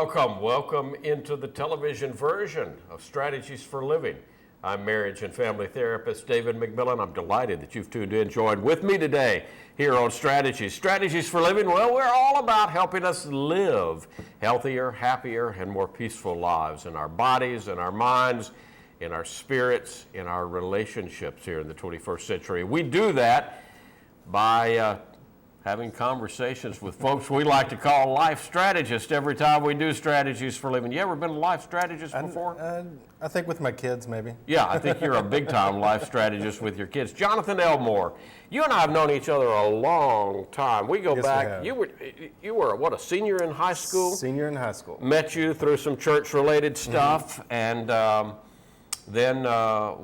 Welcome into the television version of Strategies for Living. I'm marriage and family therapist David McMillan. I'm delighted that you've tuned in, joined with me today here on Strategies. Strategies for Living, well, we're all about helping us live healthier, happier, and more peaceful lives in our bodies, in our minds, in our spirits, in our relationships here in the 21st century. We do that by having conversations with folks we like to call life strategists every time we do Strategies for Living. You ever been a life strategist before? I think with my kids, maybe. Yeah, I think you're a big-time life strategist with your kids. Jonathan Elmore, you and I have known each other a long time. We go back. You were what, a senior in high school? Senior in high school. Met you through some church-related stuff, and then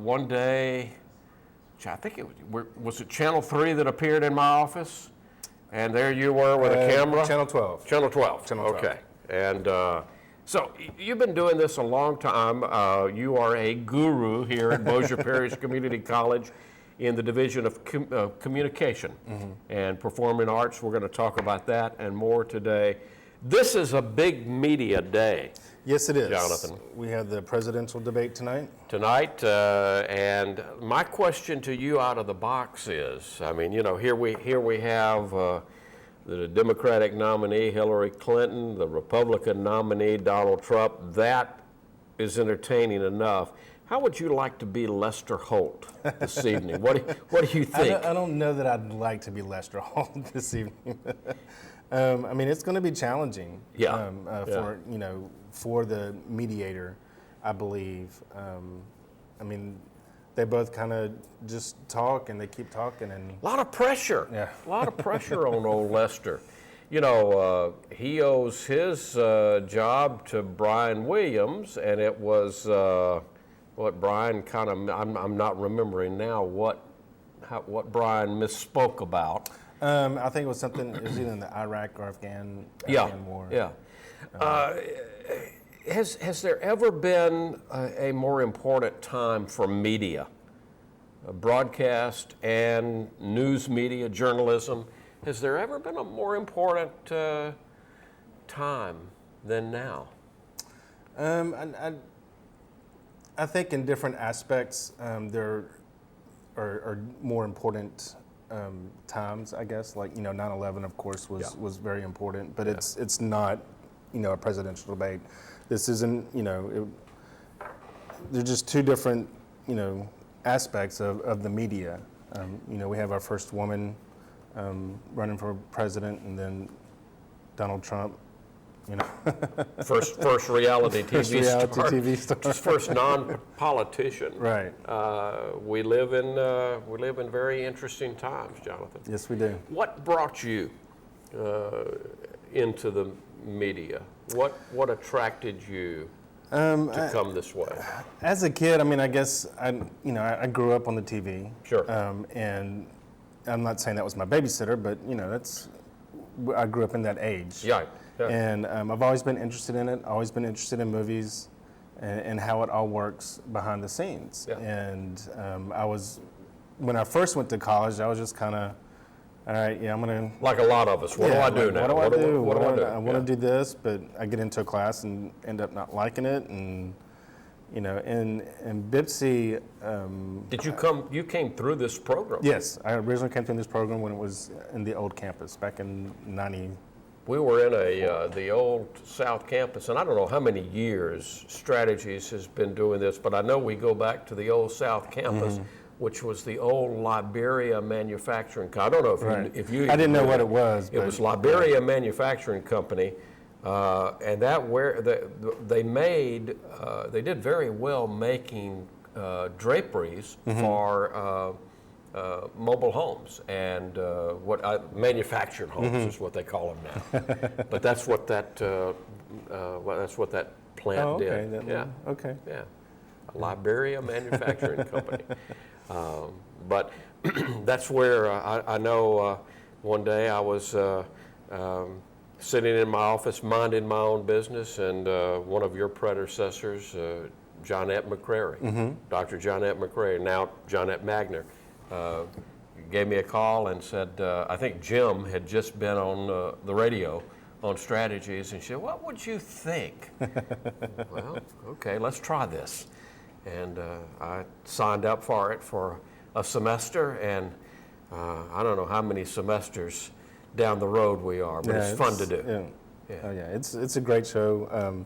one day, I think was it Channel 3 that appeared in my office? And there you were with a camera? Channel 12. Channel 12. Channel 12. Okay. And so you've been doing this a long time. You are a guru here at Bossier Parish Community College in the Division of Communication and Performing Arts. We're going to talk about that and more today. This is a big media day. Yes, it is. Jonathan. We have the presidential debate tonight. And my question to you out of the box is, I mean, you know, here we have the Democratic nominee Hillary Clinton, the Republican nominee Donald Trump. That is entertaining enough. How would you like to be Lester Holt this evening? What do you think? I don't know that I'd like to be Lester Holt this evening. I mean, it's going to be challenging. Yeah. For the mediator, I believe. I mean, they both kind of just talk and they keep talking and a lot of pressure. Yeah. A lot of pressure on old Lester. You know, he owes his job to Brian Williams, and it was what Brian kind of. I'm not remembering now what Brian misspoke about. I think it was something. It was either in the Iraq or Afghan war. Yeah. Has there ever been a more important time for media, broadcast and news media, journalism? Has there ever been a more important time than now? I think in different aspects there are more important times, I guess. Like, 9/11, of course, was very important, but it's not, a presidential debate. This isn't, they're just two different, aspects of the media. We have our first woman running for president, and then Donald Trump, First reality TV star. Just first non-politician. Right. We live in very interesting times, Jonathan. Yes, we do. What brought you into the media? What attracted you to come this way? As a kid, I mean, I guess I grew up on the TV. Sure. And I'm not saying that was my babysitter, but I grew up in that age. Yeah. And I've always been interested in it. Always been interested in movies and how it all works behind the scenes. Yeah. And when I first went to college, I was just kind of, all right, I'm gonna. Like a lot of us. What do I do now? What do I do? What do I do? I want to do this, but I get into a class and end up not liking it, and in BIPSI. Did you come? You came through this program? Yes, I originally came through this program when it was in the old campus back in '90. We were in the old South Campus, and I don't know how many years Strategies has been doing this, but I know we go back to the old South Campus, which was the old Liberia Manufacturing Company. I don't know if you I didn't know what it was. It was Liberia Manufacturing Company, and they did very well making draperies for mobile homes and manufactured homes is what they call them now. But that's what that plant did. Okay. Yeah, Liberia Manufacturing Company. But that's where I know one day I was sitting in my office minding my own business, and one of your predecessors, Johnette McCrary, Dr. Johnette McCrary, now Johnette Magner, gave me a call and said, I think Jim had just been on the radio on Strategies, and she said, "What would you think?" Well, okay, let's try this. And I signed up for it for a semester, and I don't know how many semesters down the road we are, but it's fun to do. Yeah. Yeah. Oh, yeah, it's a great show.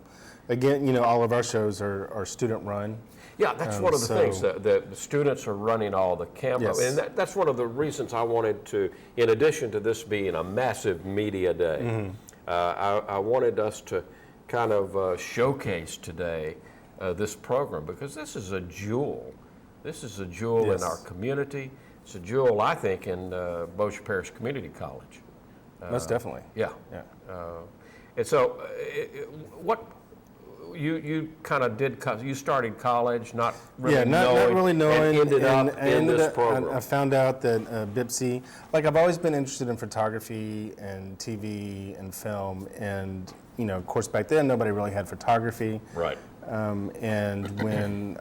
Again, you know, all of our shows are student run. Yeah, that's one of the things. The students are running all the camera. Yes. And that's one of the reasons I wanted to, in addition to this being a massive media day, I wanted us to kind of showcase today this program, because this is a jewel. This is a jewel Yes. in our community. It's a jewel, I think, in Bossier Parish Community College. Most definitely. Yeah. Yeah. And so, what you kind of did? You started college, not really Yeah, not really knowing. and ended up I in this up- program. I found out that BIPSI, like I've always been interested in photography and TV and film, and you know, of course, back then nobody really had photography. Right. And when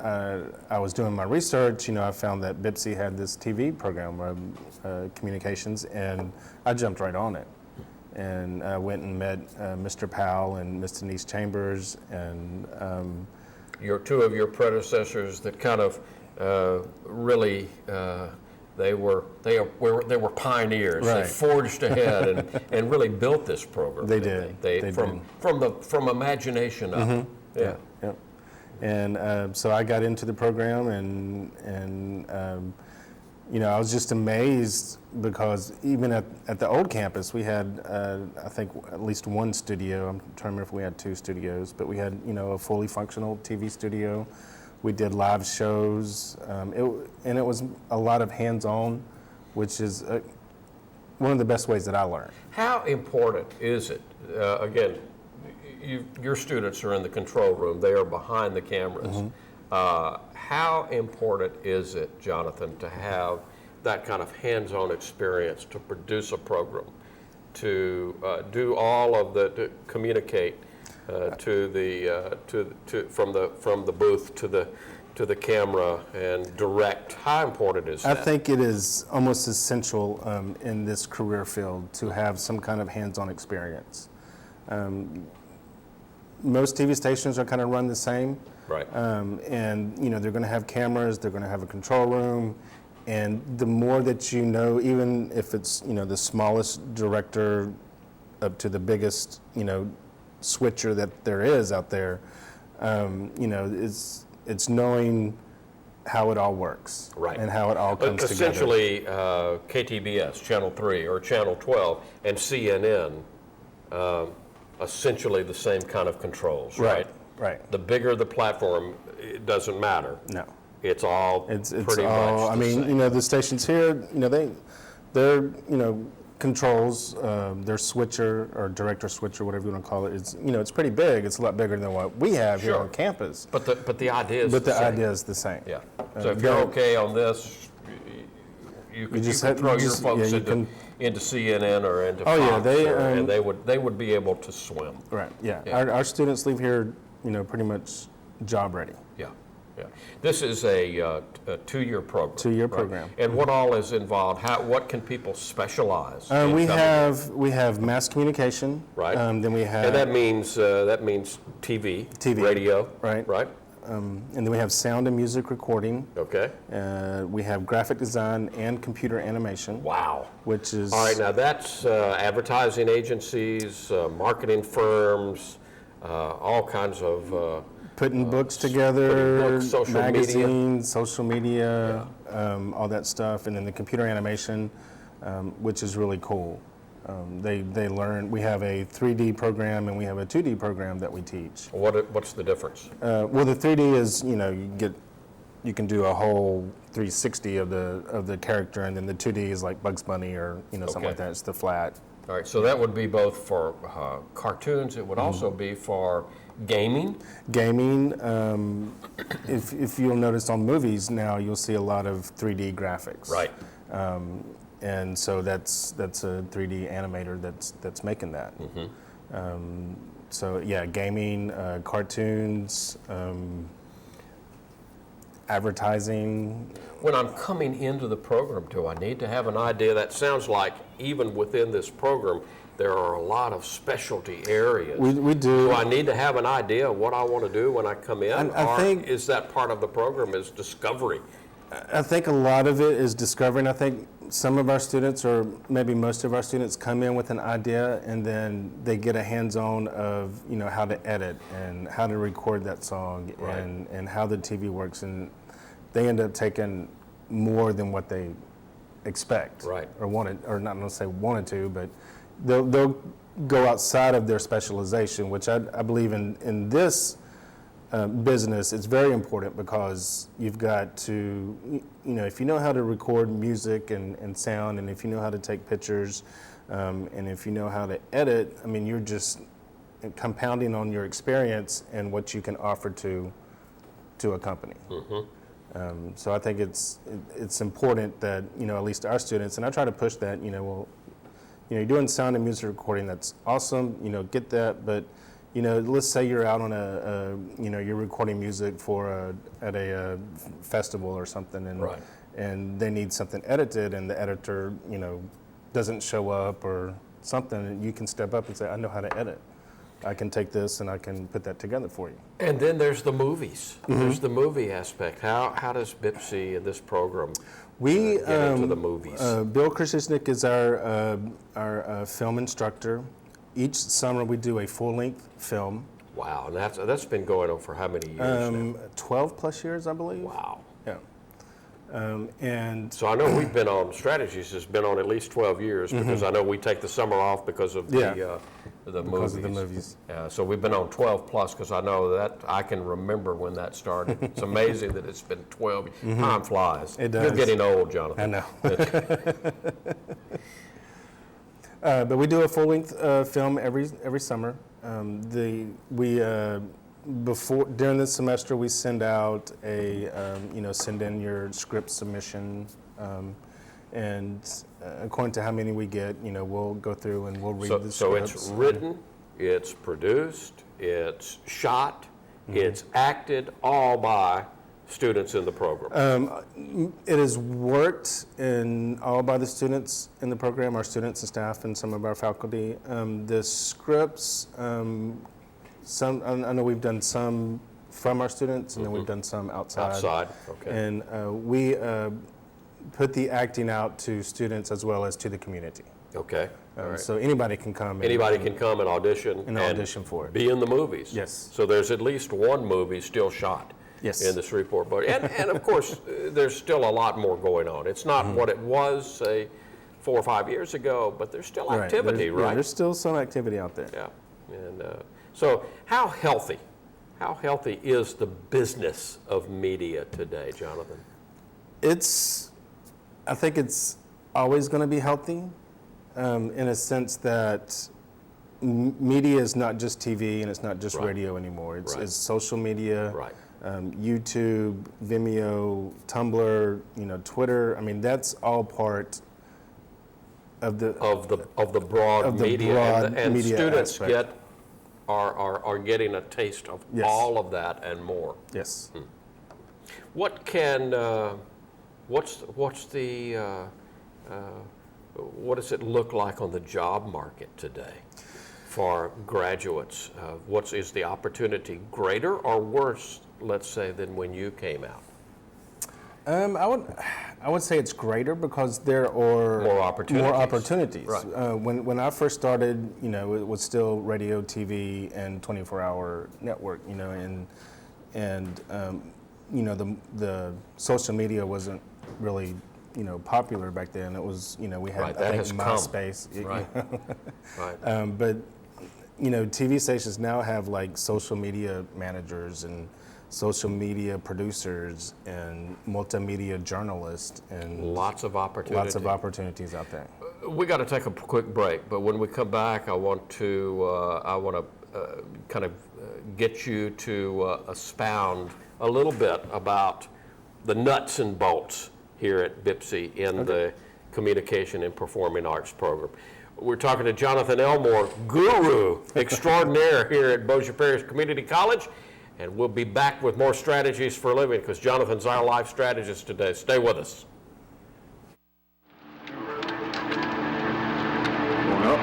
I was doing my research, you know, I found that BIPSI had this TV program, communications, and I jumped right on it. And I went and met Mr. Powell and Miss Denise Chambers, and Your two of your predecessors that kind of really they were pioneers. They Right. forged ahead and really built this program. They didn't did. They They from imagination up. Yeah. Yep. And so I got into the program, and you know, I was just amazed because even at the old campus, we had I think at least one studio. I'm trying to remember if we had two studios, but we had, you know, a fully functional TV studio. We did live shows, and it was a lot of hands-on, which is one of the best ways that I learned. How important is it? Again, your students are in the control room. They are behind the cameras. How important is it, Jonathan, to have that kind of hands-on experience to produce a program, to do all of to communicate from the booth to the camera and direct? How important is I that? think it is almost essential in this career field to have some kind of hands-on experience. Most TV stations are kind of run the same. Right. And you know, they're going to have cameras, they're going to have a control room, and the more that you know, even if it's, you know, the smallest director up to the biggest, you know, switcher that there is out there, you know, it's knowing how it all works, Right. and how it all comes together. Essentially, KTBS, Channel 3 or Channel 12, and CNN, essentially the same kind of controls, right? Right. The bigger the platform, it doesn't matter. No. It's all It's pretty all, much I the mean, same. you know, the stations here, you know, they're, you know, controls, their switcher or director switcher, whatever you want to call it, it's, you know, it's pretty big. It's a lot bigger than what we have here Sure. on campus. But the idea is But the same. idea is the same. Yeah. So if yeah. you're okay on this, you can just throw have- you your just- folks yeah, you into, can- into CNN or into Oh, yeah, Fox, they, and they would be able to swim. Right, yeah. Yeah. Our students leave here, you know, pretty much job ready. Yeah, yeah. This is a two-year program. Two-year right? program. And what all is involved? What can people specialize? in We coming? we have mass communication. Right. Then we have. And that means TV, TV, radio, right. Right. And then we have sound and music recording. Okay. We have graphic design and computer animation. Wow. Which is. All right. Now that's advertising agencies, marketing firms, all kinds of. Putting books together, putting books, social media. magazines, social media, all that stuff, and then the computer animation, which is really cool. They learn. We have a 3D program and we have a 2D program that we teach. What's the difference? Well, the 3D is, you know, you can do a whole 360 of the character, and then the 2D is like Bugs Bunny or, you know, something Okay. like that. It's the flat. All right. So that would be both for cartoons. It would also be for gaming. Gaming, if you'll notice on movies now, you'll see a lot of 3D graphics. Right. And so that's a 3D animator that's making that. So yeah, gaming, cartoons, advertising. When I'm coming into the program, do I need to have an idea? That sounds like even within this program, there are a lot of specialty areas. We do. Do I need to have an idea of what I want to do when I come in? I think, is that part of the program is discovery? I think a lot of it is discovering. I think some of our students, or maybe most of our students, come in with an idea and then they get a hands-on of, how to edit and how to record that song, Right. and how the TV works, and they end up taking more than what they expect, Right. or wanted, or not going to say wanted to, but they'll go outside of their specialization, which I believe in this business, it's very important, because you've got to, if you know how to record music and sound, and if you know how to take pictures, and if you know how to edit, I mean, you're just compounding on your experience and what you can offer to a company. So I think it's important that, at least our students, and I try to push that, you're doing sound and music recording, that's awesome, get that, but let's say you're out on you're recording music at a festival or something, and Right. and they need something edited, and the editor, doesn't show up or something, and you can step up and say, I know how to edit. I can take this and I can put that together for you. And then there's the movies. There's the movie aspect. How does BIPSI in this program We get into the movies? Bill Krasicnik is our film instructor. Each summer we do a full-length film. Wow, and that's been going on for how many years now? 12 plus years, I believe. Wow. Yeah. And So I know we've been on, Strategies has been on at least 12 years, because I know we take the summer off because of Yeah. the movies. Because of the movies. So we've been on 12 plus, because I know that I can remember when that started. It's amazing that it's been 12. Time flies. It does. You're getting old, Jonathan. I know. But we do a full-length film every summer. During the semester, we send out send in your script submission, and according to how many we get, we'll go through and we'll read the scripts. So it's written, it's produced, it's shot, it's acted, all by students in the program. It is worked all by the students in the program, our students and staff, and some of our faculty. The scripts, I know we've done some from our students, and then we've done some outside. Outside, okay. And we put the acting out to students as well as to the community. Okay. All right. So anybody can come. Anybody can come and audition. And audition for it. Be in the movies. Yes. So there's at least one movie still shot. Yes. In the Shreveport Board. And of course, there's still a lot more going on. It's not what it was, say, 4 or 5 years ago, but there's still activity, right? Yeah, there's still some activity out there. Yeah. And so how healthy is the business of media today, Jonathan? I think it's always going to be healthy, in a sense that media is not just TV and it's not just radio anymore. It's social media. Right. YouTube, Vimeo, Tumblr, Twitter. I mean, that's all part of the broad media, and media students aspect. are getting a taste of Yes. all of that and more. Yes. What does it look like on the job market today for graduates? Is the opportunity greater or worse, let's say, than when you came out? I would say it's greater, because there are More opportunities. Right. When I first started, it was still radio, TV, and 24-hour network. The social media wasn't really popular back then. It was we had Right, that I has think come. MySpace. Right. Right. But TV stations now have like social media managers and social media producers and multimedia journalists, and Lots of opportunities out there. We got to take a quick break, but when we come back, I want to kind of get you to expound a little bit about the nuts and bolts here at BIPSI in the Communication and Performing Arts program. We're talking to Jonathan Elmore, guru extraordinaire here at Bossier Parish Community College, and we'll be back with more strategies for a living, because Jonathan's our life strategist today. Stay with us. Going up.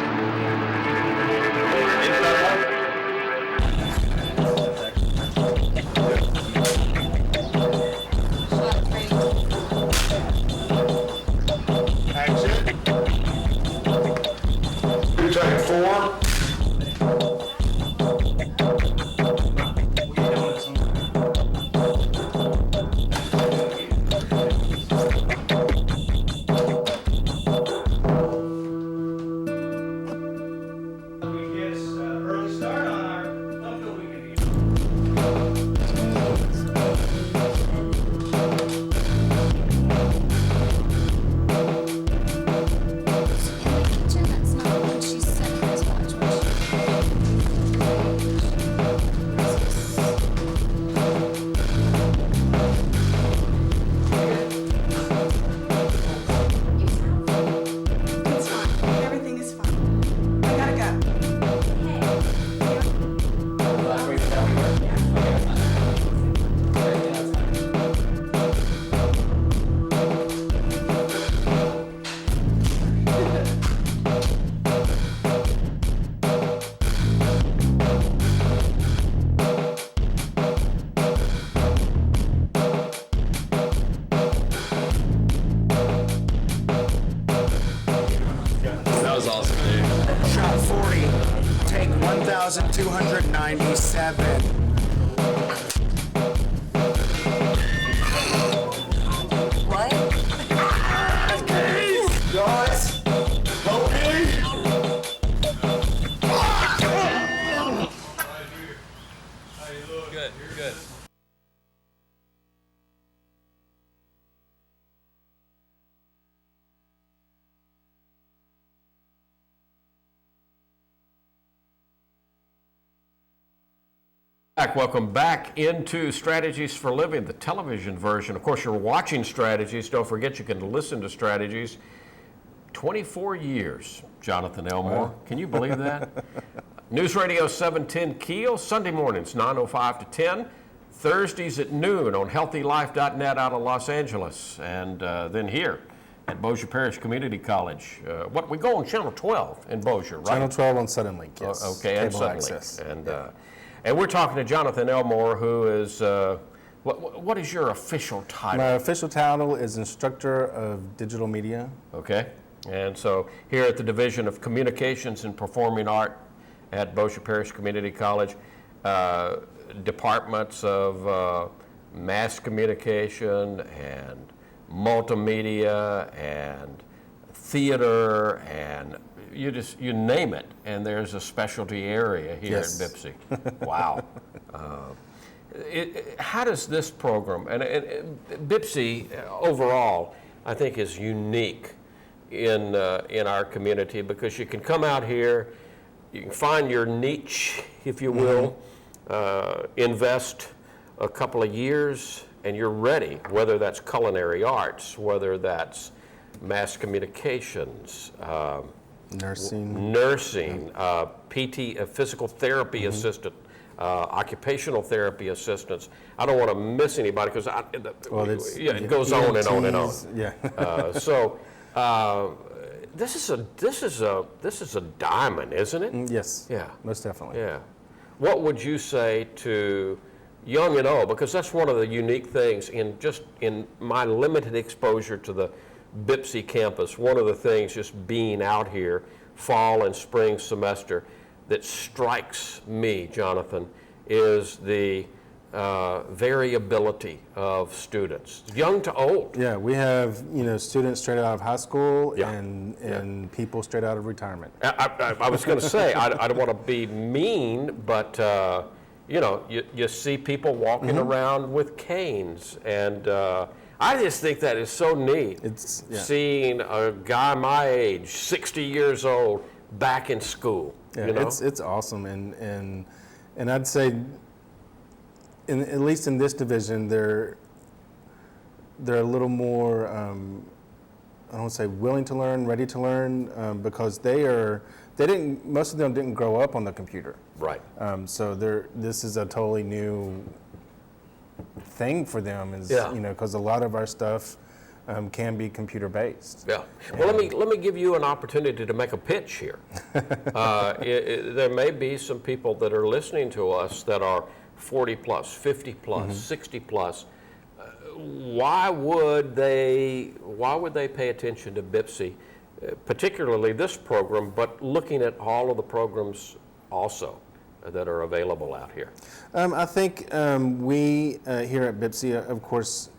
was awesome, dude. Shot 40, take 1,297. What? Guys, help me! Good, good. Welcome back into Strategies for Living, the television version. Of course, you're watching Strategies. Don't forget you can listen to Strategies. 24 years, Jonathan Elmore. Wow. Can you believe that? News Radio 710 Keel, Sunday mornings, 9:05 to 10. Thursdays at noon on HealthyLife.net out of Los Angeles. And then here at Bossier Parish Community College. We go on Channel 12 in Bossier, right? Channel 12 on Suddenlink, yes. Okay, and Cable Suddenlink. access. And we're talking to Jonathan Elmore, who is, what is your official title? My official title is Instructor of Digital Media. Okay, and so here at the Division of Communications and Performing Art at Bossier Parish Community College, departments of mass communication and multimedia and theater and you name it, and there's a specialty area here Yes. at BIPSI. Wow. How does this program, and BIPSI overall, I think is unique in our community because you can come out here, you can find your niche, if you will, invest a couple of years, and you're ready, whether that's culinary arts, whether that's mass communications, nursing, PT, physical therapy assistant, occupational therapy assistants. I don't want to miss anybody because it goes on and on and on. Yeah. This is a diamond, isn't it? Yes. Yeah. Most definitely. Yeah. What would you say to young and old? Because that's one of the unique things in my limited exposure to the BIPSI campus. One of the things just being out here fall and spring semester that strikes me, Jonathan, is the variability of students, young to old. Yeah, we have students straight out of high school Yeah. and people straight out of retirement. I was going to say, I don't want to be mean, but you see people walking around with canes, and I just think that is so neat. Seeing a guy my age, 60 years old, back in school. Yeah, you know? it's awesome, and I'd say, at least in this division, they're a little more, I don't want to say willing to learn, ready to learn, because most of them didn't grow up on the computer. Right. So this is a totally new thing for them, because a lot of our stuff can be computer based. Yeah. Well, let me give you an opportunity to make a pitch here. There may be some people that are listening to us that are 40 plus, 50 plus, 60 plus. Why would they pay attention to BIPSI, particularly this program, but looking at all of the programs also that are available out here? I think we here at BIPSI, of course,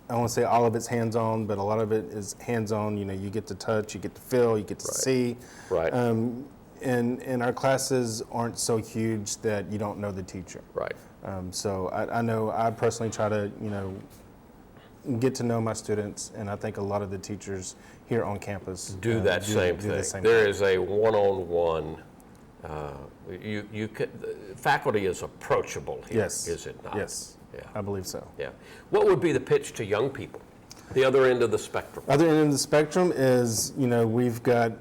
I don't want to say all of it's hands-on, but a lot of it is hands-on. You get to touch, you get to feel, you get to see. Right. And our classes aren't so huge that you don't know the teacher. Right. So I know I personally try to, get to know my students, and I think a lot of the teachers here on campus do that same thing. There is a one-on-one. Faculty is approachable here, Yes. is it not? Yes. Yeah. I believe so. Yeah. What would be the pitch to young people, the other end of the spectrum? Other end of the spectrum is, we've got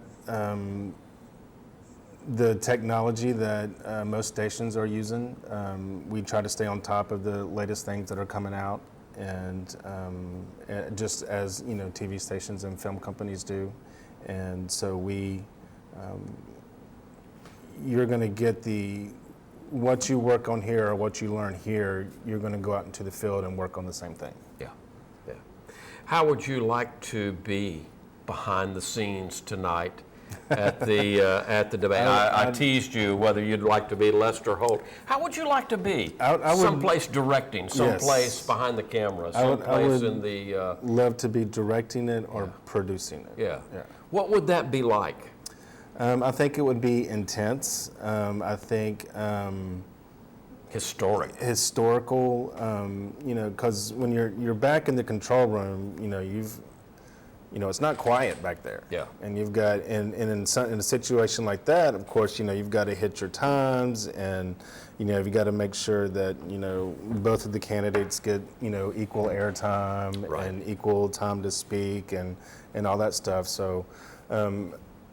the technology that most stations are using. We try to stay on top of the latest things that are coming out, and just as TV stations and film companies do. And so you're going to get what you work on here or what you learn here, you're going to go out into the field and work on the same thing. Yeah, yeah. How would you like to be behind the scenes tonight at the debate. I teased you whether you'd like to be Lester Holt. How would you like to be? I would- Someplace directing, someplace Yes. behind the camera, I would someplace in the, love to be directing it or producing it. yeah. Yeah. What would that be like? I think it would be intense. I think Historic. historical. Because when you're back in the control room, it's not quiet back there. Yeah. And you've got in a situation like that, of course, you've got to hit your times, and you've got to make sure that both of the candidates get equal airtime Right. and equal time to speak and all that stuff. So.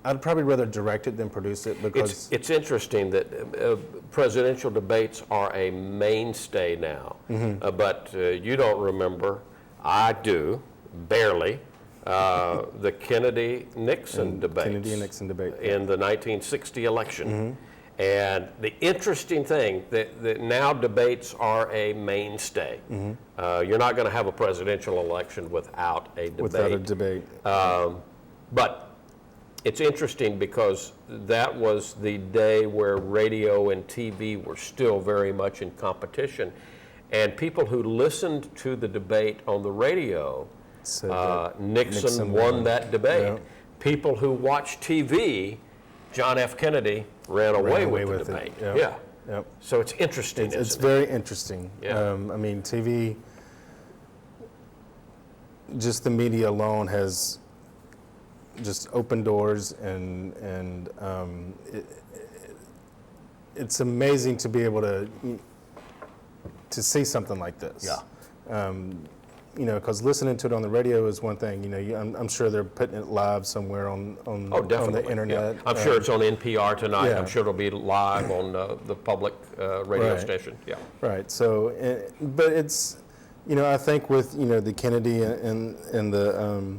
I'd probably rather direct it than produce it because It's interesting that presidential debates are a mainstay now, but you don't remember, I do, barely, the Kennedy-Nixon debates. Kennedy and Nixon debate. In the 1960 election. And the interesting thing that now debates are a mainstay. You're not going to have a presidential election without a debate. Without a debate. But it's interesting because that was the day where radio and TV were still very much in competition. And people who listened to the debate on the radio, So that Nixon won that debate. Yeah. People who watched TV, John F. Kennedy ran away with the debate. Yep. Yeah. Yep. So it's interesting, It's isn't it? very interesting. Yeah. TV, just the media alone has just opened doors, and it's amazing to be able to see something like this. Yeah. Because listening to it on the radio is one thing. I'm sure they're putting it live somewhere on Oh, definitely. the internet. Yeah. I'm sure it's on NPR tonight. yeah. I'm sure it'll be live on the public radio Right. station. Yeah. Right. So, but it's, I think with the Kennedy and the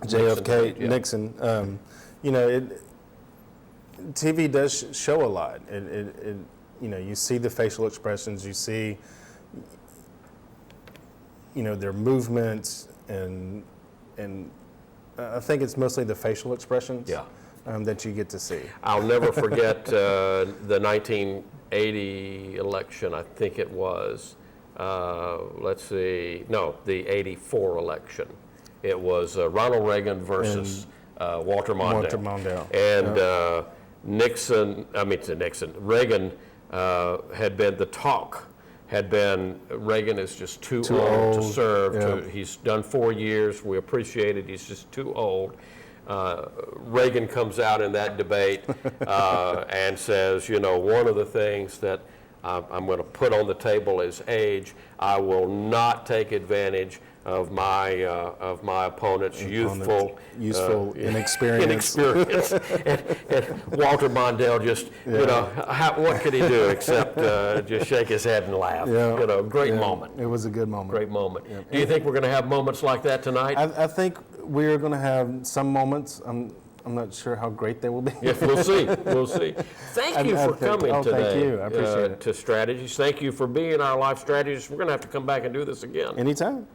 JFK yeah. Nixon, TV does show a lot. You see the facial expressions, you see, their movements, and I think it's mostly the facial expressions. Yeah. That you get to see. I'll never forget the 1980 election, I think it was. The 84 election. It was Ronald Reagan versus Walter Mondale. Walter Mondale. And Reagan had been, the talk had been, Reagan is just too old to serve. yeah. He's done 4 years. We appreciate it. He's just too old. Reagan comes out in that debate and says, one of the things that I'm going to put on the table is age. I will not take advantage of my opponent's youthful inexperience. inexperience. and Walter Mondale just, what could he do except just shake his head and laugh? Yeah. Great moment. It was a good moment. Great moment. Do you think we're going to have moments like that tonight? I think we are going to have some moments. I'm not sure how great they will be. Yes, we'll see. We'll see. Thank you for coming today. Thank you. I appreciate it. To Strategies. Thank you for being our life strategist. We're going to have to come back and do this again. Anytime.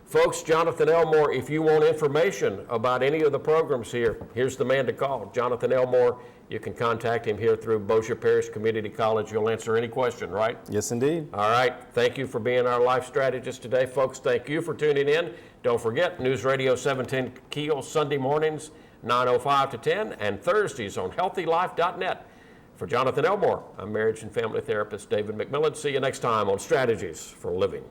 Folks, Jonathan Elmore, if you want information about any of the programs here, here's the man to call. Jonathan Elmore, you can contact him here through Bossier Parish Community College. You'll answer any question, right? Yes, indeed. All right. Thank you for being our life strategist today. Folks, thank you for tuning in. Don't forget, News Radio 710 Keel, Sunday mornings, 9:05 to 10, and Thursdays on HealthyLife.net. For Jonathan Elmore, I'm marriage and family therapist David McMillan. See you next time on Strategies for Living.